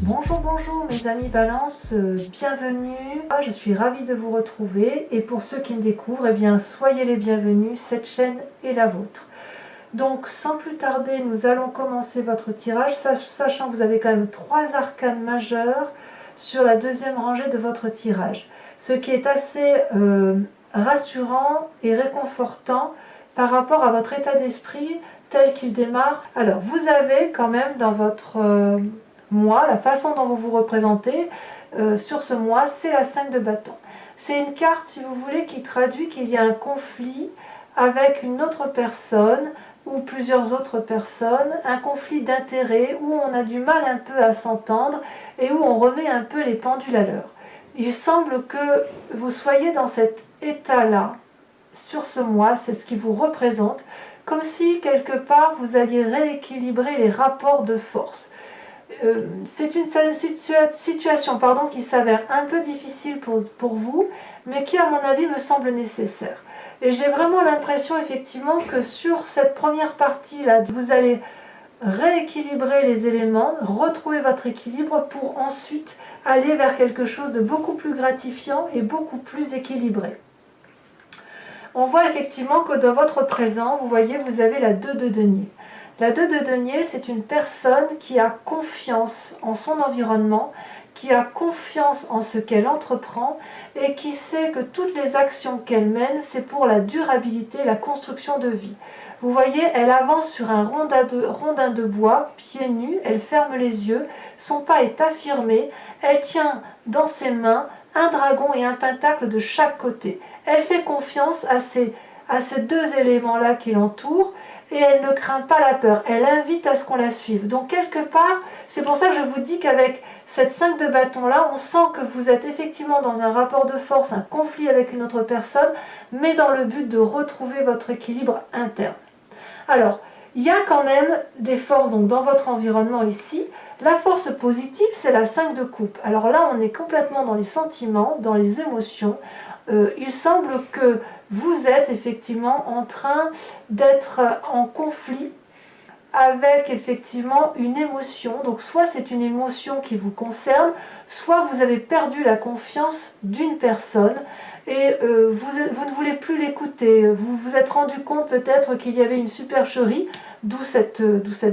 Bonjour, bonjour mes amis Balance, bienvenue. Je suis ravie de vous retrouver et pour ceux qui me découvrent, eh bien soyez les bienvenus, cette chaîne est la vôtre. Donc sans plus tarder, nous allons commencer votre tirage, sachant que vous avez quand même 3 arcanes majeures sur la deuxième rangée de votre tirage. Ce qui est assez rassurant et réconfortant par rapport à votre état d'esprit tel qu'il démarre. Alors vous avez quand même dans votre mois, la façon dont vous vous représentez sur ce mois, c'est la 5 de bâton. C'est une carte, si vous voulez, qui traduit qu'il y a un conflit avec une autre personne ou plusieurs autres personnes, un conflit d'intérêts où on a du mal un peu à s'entendre et où on remet un peu les pendules à l'heure. Il semble que vous soyez dans cet état-là sur ce mois, c'est ce qui vous représente, comme si quelque part vous alliez rééquilibrer les rapports de force. C'est une situation qui s'avère un peu difficile pour vous, mais qui à mon avis me semble nécessaire. Et j'ai vraiment l'impression effectivement que sur cette première partie là, vous allez rééquilibrer les éléments, retrouver votre équilibre pour ensuite aller vers quelque chose de beaucoup plus gratifiant et beaucoup plus équilibré. On voit effectivement que dans votre présent, vous voyez, vous avez la 2 de denier. La 2 de denier, c'est une personne qui a confiance en son environnement, qui a confiance en ce qu'elle entreprend et qui sait que toutes les actions qu'elle mène, c'est pour la durabilité, la construction de vie. Vous voyez, elle avance sur un rondin de bois, pieds nus, elle ferme les yeux, son pas est affirmé, elle tient dans ses mains un dragon et un pentacle de chaque côté. Elle fait confiance à ces deux éléments-là qui l'entourent et elle ne craint pas la peur. Elle invite à ce qu'on la suive. Donc quelque part, c'est pour ça que je vous dis qu'avec cette 5 de bâton-là, on sent que vous êtes effectivement dans un rapport de force, un conflit avec une autre personne, mais dans le but de retrouver votre équilibre interne. Alors, il y a quand même des forces donc, dans votre environnement ici. La force positive, c'est la 5 de coupe. Alors là, on est complètement dans les sentiments, dans les émotions. Il semble que vous êtes effectivement en train d'être en conflit avec effectivement une émotion. Donc soit c'est une émotion qui vous concerne, soit vous avez perdu la confiance d'une personne et vous ne voulez plus l'écouter. Vous vous êtes rendu compte peut-être qu'il y avait une supercherie, d'où cette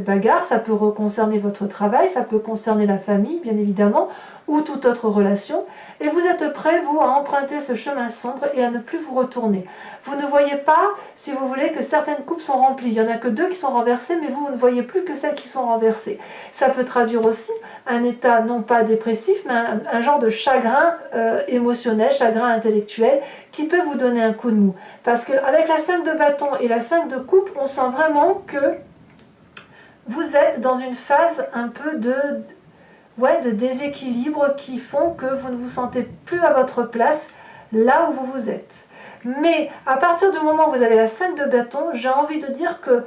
bagarre. Ça peut concerner votre travail, ça peut concerner la famille bien évidemment, ou toute autre relation, et vous êtes prêt, vous, à emprunter ce chemin sombre et à ne plus vous retourner. Vous ne voyez pas, si vous voulez, que certaines coupes sont remplies. Il n'y en a que 2 qui sont renversées, mais vous ne voyez plus que celles qui sont renversées. Ça peut traduire aussi un état, non pas dépressif, mais un genre de chagrin émotionnel, chagrin intellectuel, qui peut vous donner un coup de mou. Parce qu'avec la 5 de bâton et la 5 de coupe, on sent vraiment que vous êtes dans une phase un peu de déséquilibre qui font que vous ne vous sentez plus à votre place là où vous êtes. Mais à partir du moment où vous avez la 5 de bâton, j'ai envie de dire que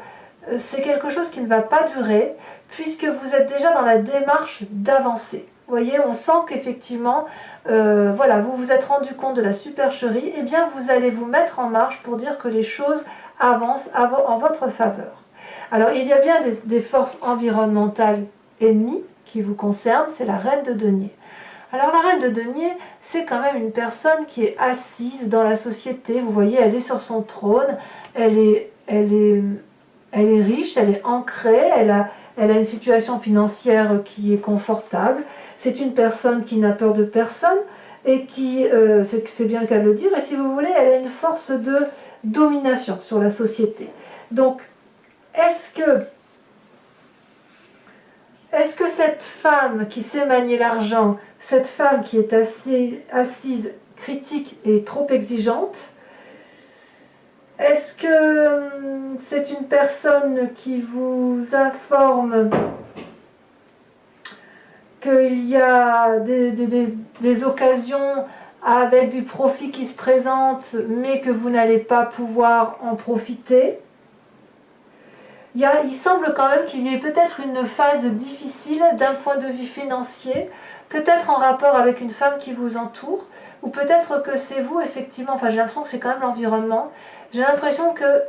c'est quelque chose qui ne va pas durer puisque vous êtes déjà dans la démarche d'avancer. Vous voyez, on sent qu'effectivement, vous vous êtes rendu compte de la supercherie, et bien vous allez vous mettre en marche pour dire que les choses avancent en votre faveur. Alors il y a bien des forces environnementales ennemies qui vous concerne, c'est la reine de denier. Alors la reine de denier, c'est quand même une personne qui est assise dans la société. Vous voyez, elle est sur son trône, elle est riche, elle est ancrée, elle a une situation financière qui est confortable. C'est une personne qui n'a peur de personne et qui, c'est bien le cas de le dire, et si vous voulez, elle a une force de domination sur la société. Donc, est-ce que cette femme qui sait manier l'argent, cette femme qui est assise, critique et trop exigeante, est-ce que c'est une personne qui vous informe qu'il y a des occasions avec du profit qui se présentent, mais que vous n'allez pas pouvoir en profiter ? Il semble quand même qu'il y ait peut-être une phase difficile d'un point de vue financier, peut-être en rapport avec une femme qui vous entoure, ou peut-être que c'est vous effectivement, enfin j'ai l'impression que c'est quand même l'environnement, j'ai l'impression que,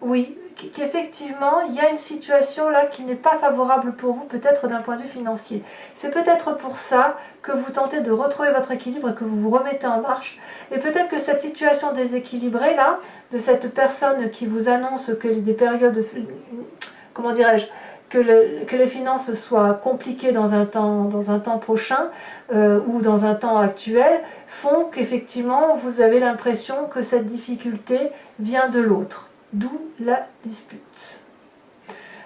oui, qu'effectivement, il y a une situation là qui n'est pas favorable pour vous, peut-être d'un point de vue financier. C'est peut-être pour ça que vous tentez de retrouver votre équilibre et que vous vous remettez en marche. Et peut-être que cette situation déséquilibrée là, de cette personne qui vous annonce que des périodes, comment dirais-je, que les finances soient compliquées dans un temps prochain ou dans un temps actuel, font qu'effectivement vous avez l'impression que cette difficulté vient de l'autre. D'où la dispute.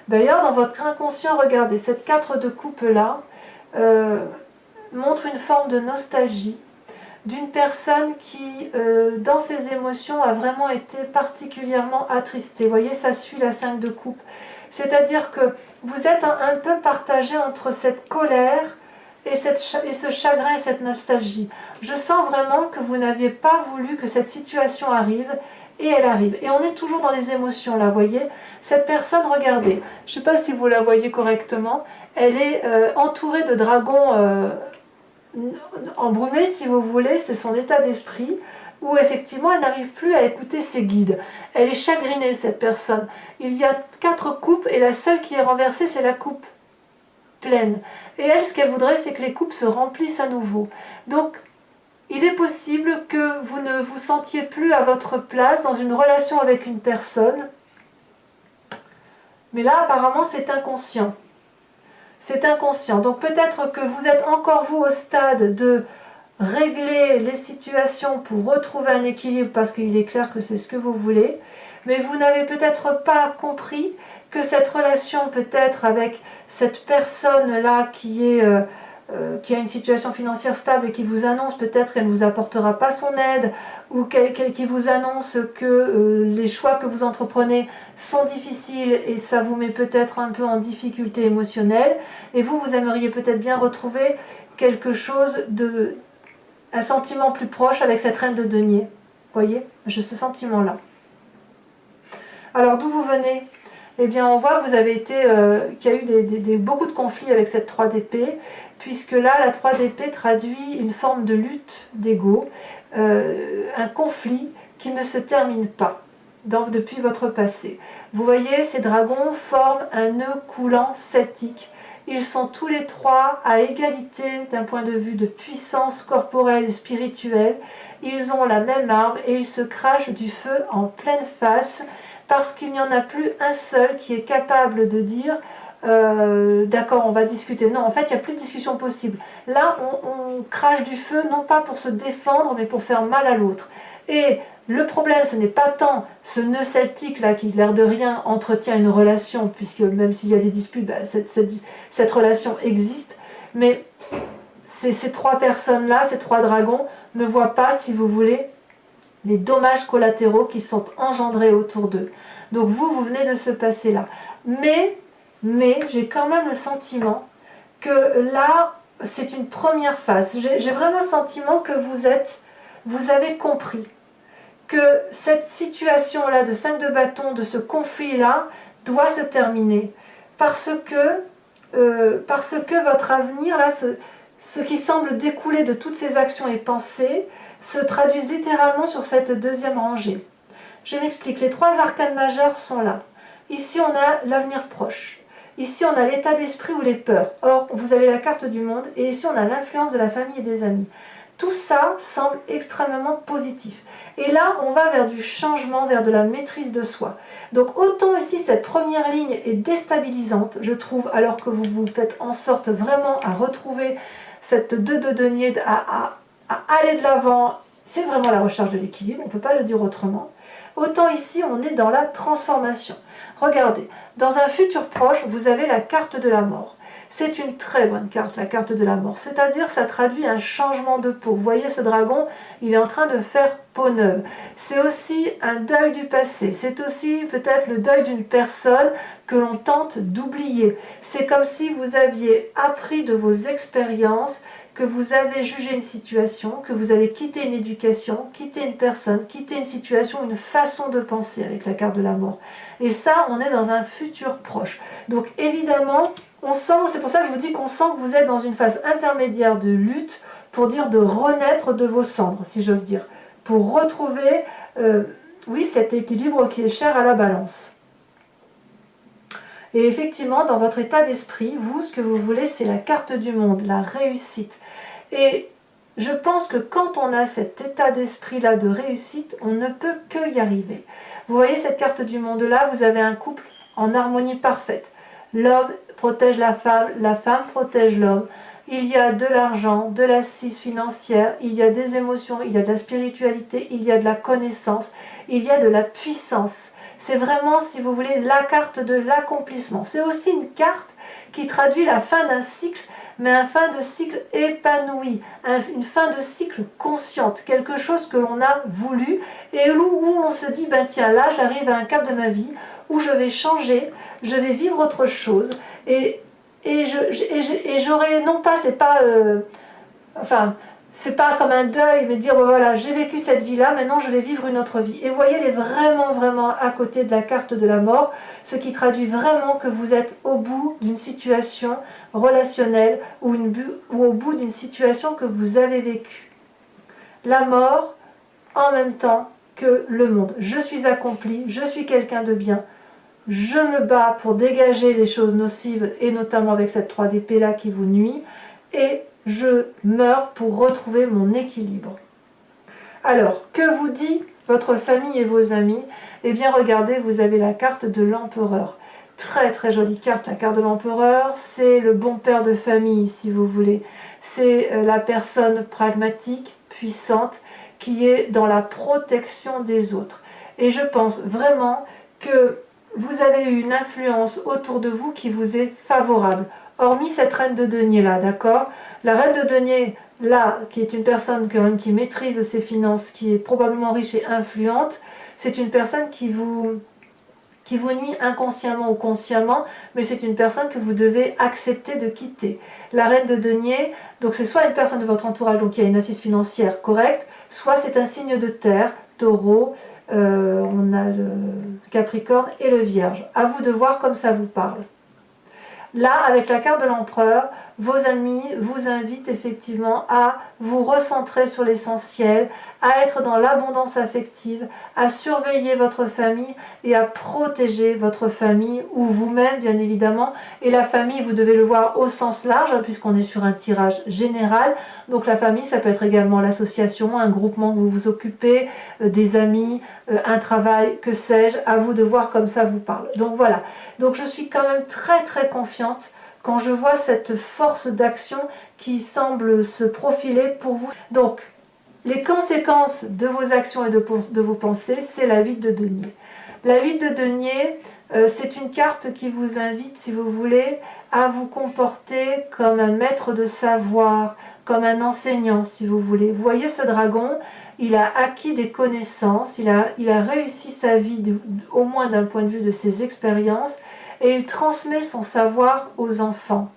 D'ailleurs, dans votre inconscient, regardez, cette 4 de coupe là montre une forme de nostalgie d'une personne qui, dans ses émotions, a vraiment été particulièrement attristée. Vous voyez, ça suit la 5 de coupe. C'est-à-dire que vous êtes un peu partagé entre cette colère et ce chagrin et cette nostalgie. Je sens vraiment que vous n'aviez pas voulu que cette situation arrive, et elle arrive. Et on est toujours dans les émotions là, vous voyez. Cette personne, regardez, je ne sais pas si vous la voyez correctement, elle est entourée de dragons embrumés, si vous voulez, c'est son état d'esprit, où effectivement elle n'arrive plus à écouter ses guides. Elle est chagrinée, cette personne. Il y a 4 coupes, et la seule qui est renversée, c'est la coupe pleine. Et elle, ce qu'elle voudrait, c'est que les coupes se remplissent à nouveau. Donc, il est possible que vous ne vous sentiez plus à votre place dans une relation avec une personne. Mais là, apparemment, c'est inconscient. C'est inconscient. Donc peut-être que vous êtes encore, vous, au stade de régler les situations pour retrouver un équilibre, parce qu'il est clair que c'est ce que vous voulez. Mais vous n'avez peut-être pas compris que cette relation, peut-être avec cette personne-là qui a une situation financière stable et qui vous annonce peut-être qu'elle ne vous apportera pas son aide, ou qui vous annonce que les choix que vous entreprenez sont difficiles et ça vous met peut-être un peu en difficulté émotionnelle, et vous aimeriez peut-être bien retrouver quelque chose un sentiment plus proche avec cette reine de denier. Voyez, j'ai ce sentiment-là. Alors d'où vous venez? Eh bien, on voit que vous avez été, qu'il y a eu beaucoup de conflits avec cette 3 d'épée, puisque là, la 3 d'épée traduit une forme de lutte d'ego, un conflit qui ne se termine pas depuis votre passé. Vous voyez, ces dragons forment un nœud coulant celtique. Ils sont tous les 3 à égalité d'un point de vue de puissance corporelle et spirituelle. Ils ont la même arme et ils se crachent du feu en pleine face, parce qu'il n'y en a plus un seul qui est capable de dire d'accord, on va discuter. Non, en fait, il n'y a plus de discussion possible. Là, on crache du feu, non pas pour se défendre, mais pour faire mal à l'autre. Et le problème, ce n'est pas tant ce nœud celtique là qui, l'air de rien, entretient une relation, puisque même s'il y a des disputes, bah, cette relation existe, mais ces 3 personnes-là, ces 3 dragons, ne voient pas, si vous voulez, les dommages collatéraux qui sont engendrés autour d'eux. Donc vous venez de ce passé-là. Mais j'ai quand même le sentiment que là, c'est une première phase. J'ai vraiment le sentiment que vous avez compris que cette situation-là de 5 de bâton, de ce conflit-là, doit se terminer. Parce que votre avenir, là, ce qui semble découler de toutes ces actions et pensées, se traduisent littéralement sur cette deuxième rangée. Je m'explique, les 3 arcanes majeures sont là. Ici, on a l'avenir proche. Ici, on a l'état d'esprit ou les peurs. Or, vous avez la carte du monde, et ici, on a l'influence de la famille et des amis. Tout ça semble extrêmement positif. Et là, on va vers du changement, vers de la maîtrise de soi. Donc, autant ici, cette première ligne est déstabilisante, je trouve, alors que vous faites en sorte vraiment à retrouver cette 2 de denier, à aller de l'avant. C'est vraiment la recherche de l'équilibre, on ne peut pas le dire autrement. Autant ici, on est dans la transformation. Regardez, dans un futur proche, vous avez la carte de la mort. C'est une très bonne carte, la carte de la mort. C'est-à-dire, ça traduit un changement de peau. Vous voyez, ce dragon, il est en train de faire peau neuve. C'est aussi un deuil du passé. C'est aussi peut-être le deuil d'une personne que l'on tente d'oublier. C'est comme si vous aviez appris de vos expériences, que vous avez jugé une situation, que vous avez quitté une éducation, quitté une personne, quitté une situation, une façon de penser avec la carte de la mort. Et ça, on est dans un futur proche. Donc évidemment, on sent, c'est pour ça que je vous dis qu'on sent que vous êtes dans une phase intermédiaire de lutte, pour dire de renaître de vos cendres, si j'ose dire, pour retrouver, oui, cet équilibre qui est cher à la balance. Et effectivement, dans votre état d'esprit, vous, ce que vous voulez, c'est la carte du monde, la réussite. Et je pense que quand on a cet état d'esprit-là de réussite, on ne peut que y arriver. Vous voyez cette carte du monde-là, vous avez un couple en harmonie parfaite. L'homme protège la femme protège l'homme. Il y a de l'argent, de l'assise financière, il y a des émotions, il y a de la spiritualité, il y a de la connaissance, il y a de la puissance. C'est vraiment, si vous voulez, la carte de l'accomplissement. C'est aussi une carte qui traduit la fin d'un cycle, mais une fin de cycle épanoui, une fin de cycle consciente, quelque chose que l'on a voulu et où on se dit, ben tiens, là j'arrive à un cap de ma vie où je vais changer, je vais vivre autre chose et j'aurais, non pas, c'est pas, c'est pas comme un deuil, mais dire, bon, voilà, j'ai vécu cette vie-là, maintenant je vais vivre une autre vie. Et vous voyez, elle est vraiment à côté de la carte de la mort, ce qui traduit vraiment que vous êtes au bout d'une situation relationnelle ou au bout d'une situation que vous avez vécue. La mort, en même temps que le monde. Je suis accompli, je suis quelqu'un de bien. Je me bats pour dégager les choses nocives, et notamment avec cette 3 d'épée là qui vous nuit, et je meurs pour retrouver mon équilibre. Alors, que vous dit votre famille et vos amis? Eh bien, regardez, vous avez la carte de l'empereur. Très jolie carte, la carte de l'empereur, c'est le bon père de famille, si vous voulez. C'est la personne pragmatique, puissante, qui est dans la protection des autres. Et je pense vraiment que vous avez eu une influence autour de vous qui vous est favorable. Hormis cette reine de denier là, d'accord? La reine de denier là, qui est une personne quand même qui maîtrise ses finances, qui est probablement riche et influente, c'est une personne qui vous nuit inconsciemment ou consciemment, mais c'est une personne que vous devez accepter de quitter. La reine de denier, donc c'est soit une personne de votre entourage donc qui a une assise financière correcte, soit c'est un signe de terre, taureau, on a le Capricorne et le Vierge. À vous de voir comme ça vous parle. Là, avec la carte de l'empereur, vos amis vous invitent effectivement à vous recentrer sur l'essentiel, à être dans l'abondance affective, à surveiller votre famille et à protéger votre famille ou vous-même bien évidemment. Et la famille, vous devez le voir au sens large hein, puisqu'on est sur un tirage général. Donc la famille, ça peut être également l'association, un groupement que vous vous occupez, des amis, un travail, que sais-je, à vous de voir comme ça vous parle. Donc voilà, donc je suis quand même très confiante quand je vois cette force d'action qui semble se profiler pour vous. Donc, les conséquences de vos actions et de vos pensées, c'est la 8 de denier. La 8 de denier, c'est une carte qui vous invite, si vous voulez, à vous comporter comme un maître de savoir, comme un enseignant, si vous voulez. Vous voyez ce dragon, il a acquis des connaissances, il a réussi sa vie, au moins d'un point de vue de ses expériences, et il transmet son savoir aux enfants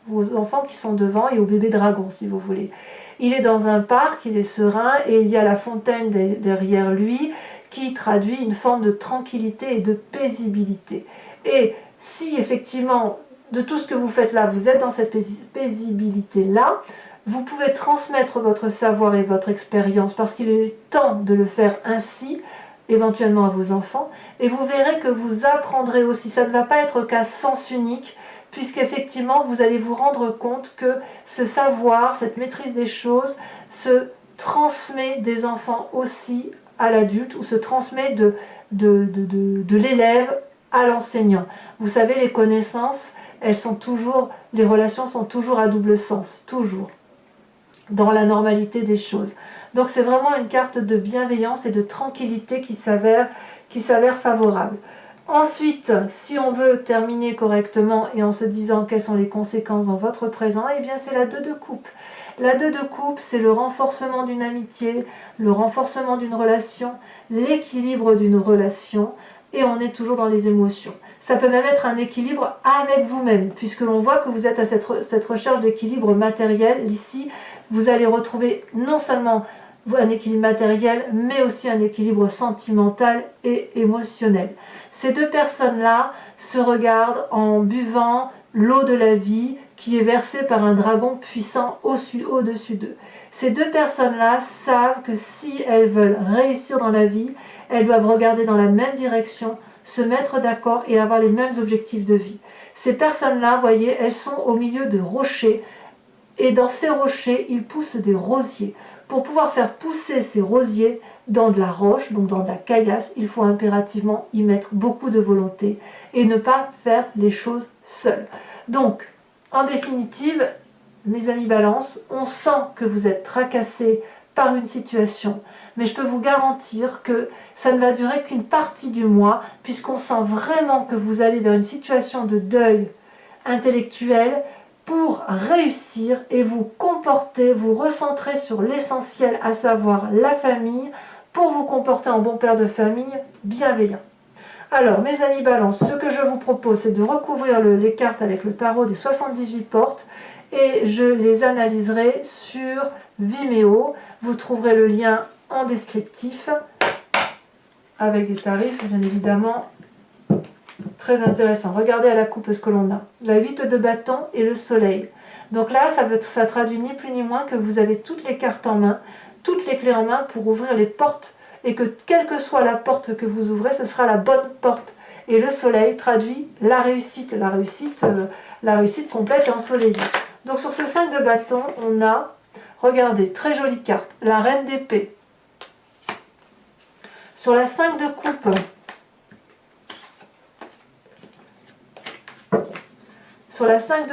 qui sont devant et aux bébés dragons, si vous voulez. Il est dans un parc, il est serein, et il y a la fontaine derrière lui, qui traduit une forme de tranquillité et de paisibilité. Et si effectivement, de tout ce que vous faites là, vous êtes dans cette paisibilité-là, vous pouvez transmettre votre savoir et votre expérience, parce qu'il est temps de le faire ainsi, éventuellement à vos enfants, et vous verrez que vous apprendrez aussi. Ça ne va pas être qu'à sens unique, puisqu'effectivement vous allez vous rendre compte que ce savoir, cette maîtrise des choses se transmet des enfants aussi à l'adulte, ou se transmet de l'élève à l'enseignant. Vous savez, les connaissances, les relations sont toujours à double sens, toujours, dans la normalité des choses. Donc c'est vraiment une carte de bienveillance et de tranquillité qui s'avère favorable. Ensuite, si on veut terminer correctement et en se disant quelles sont les conséquences dans votre présent, eh bien c'est la 2 de coupe. La 2 de coupe, c'est le renforcement d'une amitié, le renforcement d'une relation, l'équilibre d'une relation, et on est toujours dans les émotions. Ça peut même être un équilibre avec vous-même, puisque l'on voit que vous êtes à cette recherche d'équilibre matériel. Ici, vous allez retrouver non seulement un équilibre matériel, mais aussi un équilibre sentimental et émotionnel. Ces deux personnes-là se regardent en buvant l'eau de la vie qui est versée par un dragon puissant au-dessus d'eux. Ces deux personnes-là savent que si elles veulent réussir dans la vie, elles doivent regarder dans la même direction, se mettre d'accord et avoir les mêmes objectifs de vie. Ces personnes-là, vous voyez, elles sont au milieu de rochers. Et dans ces rochers, il pousse des rosiers. Pour pouvoir faire pousser ces rosiers dans de la roche, donc dans de la caillasse, il faut impérativement y mettre beaucoup de volonté et ne pas faire les choses seuls. Donc, en définitive, mes amis Balance, on sent que vous êtes tracassés par une situation, mais je peux vous garantir que ça ne va durer qu'une partie du mois, puisqu'on sent vraiment que vous allez vers une situation de deuil intellectuel pour réussir et vous comporter, vous recentrer sur l'essentiel, à savoir la famille, pour vous comporter en bon père de famille bienveillant. Alors, mes amis Balance, ce que je vous propose, c'est de recouvrir les cartes avec le tarot des 78 portes et je les analyserai sur Vimeo. Vous trouverez le lien en descriptif avec des tarifs, bien évidemment, très intéressants. Regardez à la coupe ce que l'on a. La 8 de bâton et le soleil. Donc là, ça traduit ni plus ni moins que vous avez toutes les cartes en main, toutes les clés en main pour ouvrir les portes et que quelle que soit la porte que vous ouvrez, ce sera la bonne porte. Et le soleil traduit la réussite complète et ensoleillée. Donc sur ce 5 de bâton, on a, regardez, très jolie carte, la reine d'épée. Sur la 5 de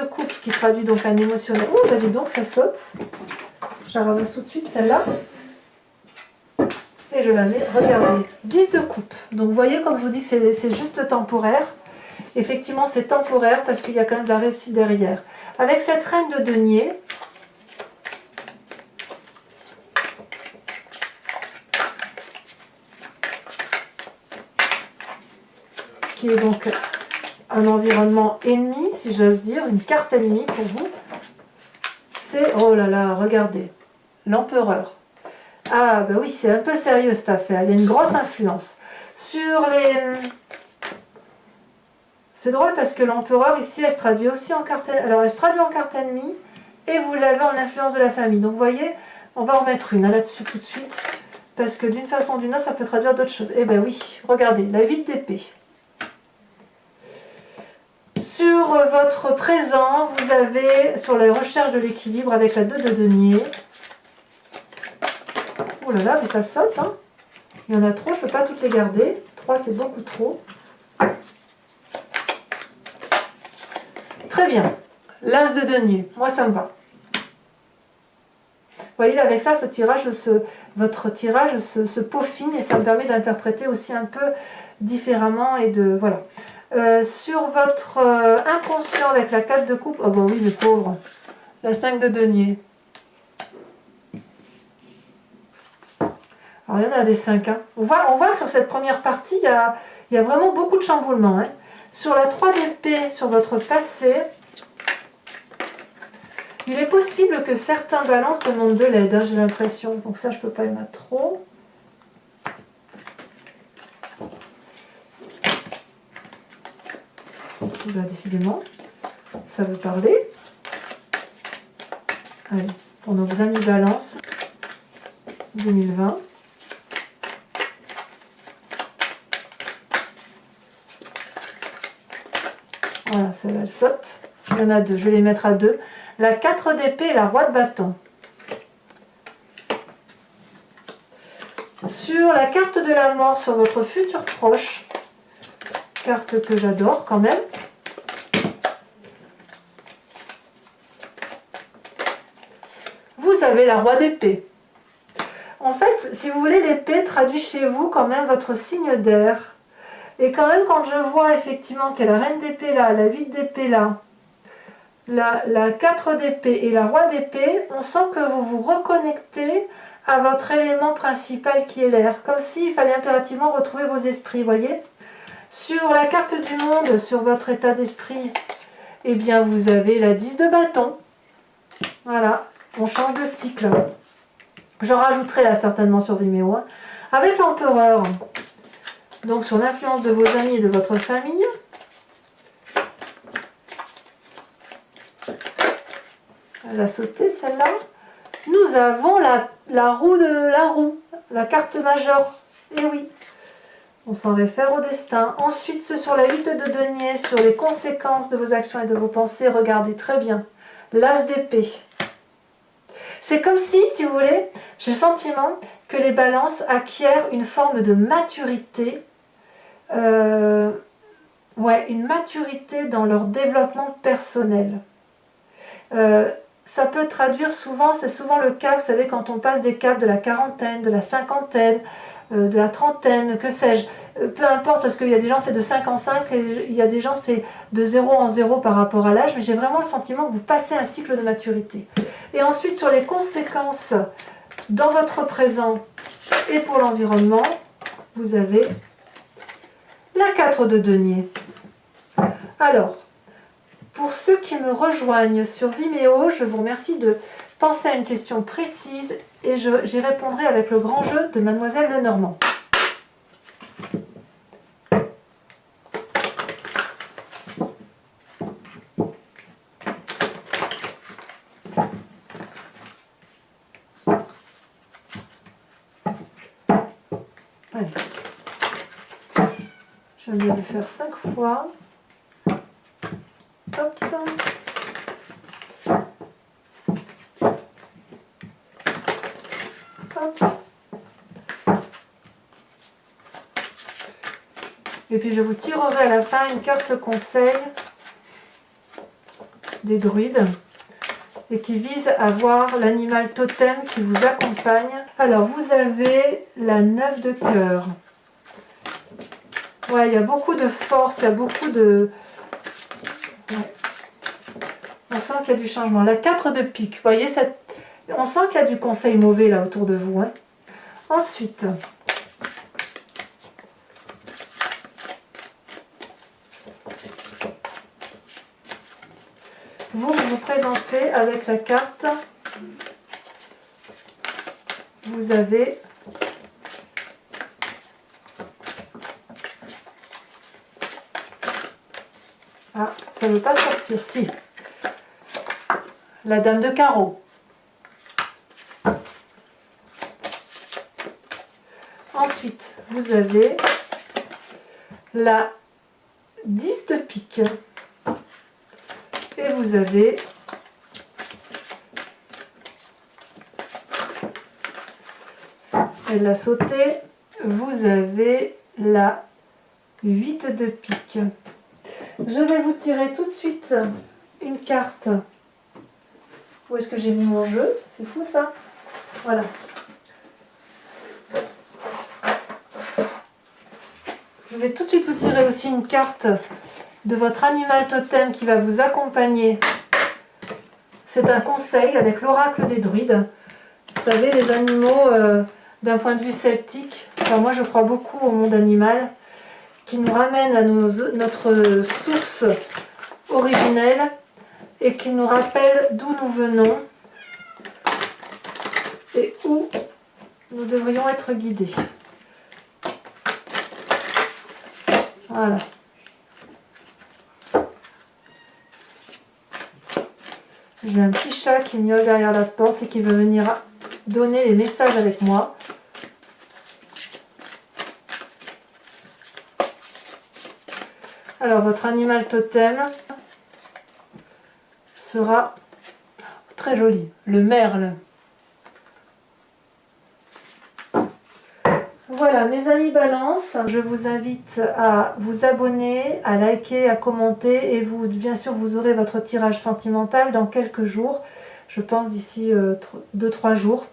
coupe, qui traduit donc un émotionnel. Oh, bah dis donc, ça saute. Je la ramasse tout de suite, celle-là. Et je la mets, regardez, 10 de coupe. Donc vous voyez, comme je vous dis que c'est juste temporaire. Effectivement, c'est temporaire parce qu'il y a quand même de la réussite derrière. Avec cette reine de denier, qui est donc un environnement ennemi, si j'ose dire, une carte ennemie pour vous, c'est, oh là là, regardez, l'empereur. Ah, ben oui, c'est un peu sérieux cette affaire, il y a une grosse influence. Sur les... C'est drôle parce que l'empereur, ici, elle se traduit aussi en carte... Alors, elle se traduit en carte ennemie, et vous l'avez en influence de la famille. Donc, vous voyez, on va en mettre une là-dessus tout de suite, parce que d'une façon ou d'une autre, ça peut traduire d'autres choses. Eh ben oui, regardez, la 8 d'épée. Sur votre présent, vous avez, sur la recherche de l'équilibre, avec la 2 de denier. Oh là là, mais ça saute, hein. Il y en a trop, je ne peux pas toutes les garder. 3, c'est beaucoup trop. Très bien. L'as de denier, moi ça me va. Vous voyez, avec ça, ce tirage, votre tirage se peaufine et ça me permet d'interpréter aussi un peu différemment et de... Voilà. Sur votre inconscient avec la 4 de coupe, oh ben oui, le pauvre, la 5 de denier. Alors, il y en a des 5. Hein. On voit que sur cette première partie, il y a vraiment beaucoup de chamboulements. Hein. Sur la 3 d'épée, sur votre passé, il est possible que certains balances demandent de l'aide, hein, j'ai l'impression. Donc ça, je ne peux pas y mettre trop. Bah, décidément, ça veut parler. Allez, pour nos amis Balance 2020. Voilà, celle-là, elle saute. Il y en a 2, je vais les mettre à 2. La 4 d'épée et la roi de bâton. Sur la carte de la mort, sur votre futur proche, carte que j'adore quand même. Vous avez la roi d'épée. En fait, si vous voulez, l'épée traduit chez vous quand même votre signe d'air. Et quand même, quand je vois effectivement qu'il y a la reine d'épée là, la 8 d'épée là, la 4 d'épée et la roi d'épée, on sent que vous vous reconnectez à votre élément principal qui est l'air. Comme s'il fallait impérativement retrouver vos esprits, vous voyez. Sur la carte du monde, sur votre état d'esprit, eh bien vous avez la 10 de bâton. Voilà, on change de cycle. J'en rajouterai là certainement sur Vimeo. Hein. Avec l'empereur, donc sur l'influence de vos amis et de votre famille. Elle a sauté celle-là. Nous avons la roue de la roue, la carte majeure. Et oui. On s'en réfère au destin. Ensuite, ce sur la 8 de denier, sur les conséquences de vos actions et de vos pensées, regardez très bien. L'as d'épée. C'est comme si vous voulez, j'ai le sentiment que les balances acquièrent une forme de maturité, une maturité dans leur développement personnel. Ça peut traduire souvent, c'est souvent le cas, vous savez, quand on passe des caps de la quarantaine, de la cinquantaine, de la trentaine, que sais-je, peu importe, parce qu'il y a des gens c'est de 5 en 5, et il y a des gens c'est de 0 en 0 par rapport à l'âge, mais j'ai vraiment le sentiment que vous passez un cycle de maturité. Et ensuite sur les conséquences dans votre présent et pour l'environnement, vous avez la 4 de denier. Alors, pour ceux qui me rejoignent sur Vimeo, je vous remercie de penser à une question précise et j'y répondrai avec le grand jeu de Mademoiselle Lenormand. Allez. Je vais le faire 5 fois. Hop. Hop. Et puis je vous tirerai à la fin une carte conseil des druides et qui vise à voir l'animal totem qui vous accompagne. Alors vous avez la 9 de cœur. Ouais, il y a beaucoup de force, il y a beaucoup de... Ouais. On sent qu'il y a du changement. La 4 de pique, vous voyez, on sent qu'il y a du conseil mauvais là autour de vous. Hein. Ensuite, vous vous présentez avec la carte. Vous avez ah, ça ne veut pas sortir, si. La dame de carreau. Ensuite, vous avez la 10 de pique. Et vous avez elle l'a sauté. Vous avez la 8 de pique. Je vais vous tirer tout de suite une carte. Où est-ce que j'ai mis mon jeu? C'est fou ça. Voilà. Je vais tout de suite vous tirer aussi une carte de votre animal totem qui va vous accompagner. C'est un conseil avec l'oracle des druides. Vous savez, les animaux, d'un point de vue celtique, enfin, moi je crois beaucoup au monde animal, qui nous ramène à notre source originelle et qui nous rappelle d'où nous venons et où nous devrions être guidés. Voilà. J'ai un petit chat qui miaule derrière la porte et qui veut venir donner les messages avec moi. Alors, votre animal totem sera très joli, le merle. Voilà, mes amis Balance, je vous invite à vous abonner, à liker, à commenter et bien sûr, vous aurez votre tirage sentimental dans quelques jours, je pense d'ici 2-3 jours,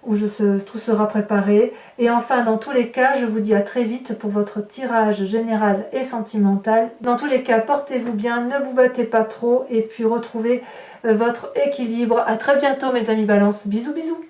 où tout sera préparé. Et enfin, dans tous les cas, je vous dis à très vite pour votre tirage général et sentimental. Dans tous les cas, portez-vous bien, ne vous battez pas trop et puis retrouvez votre équilibre. À très bientôt mes amis Balance. Bisous bisous.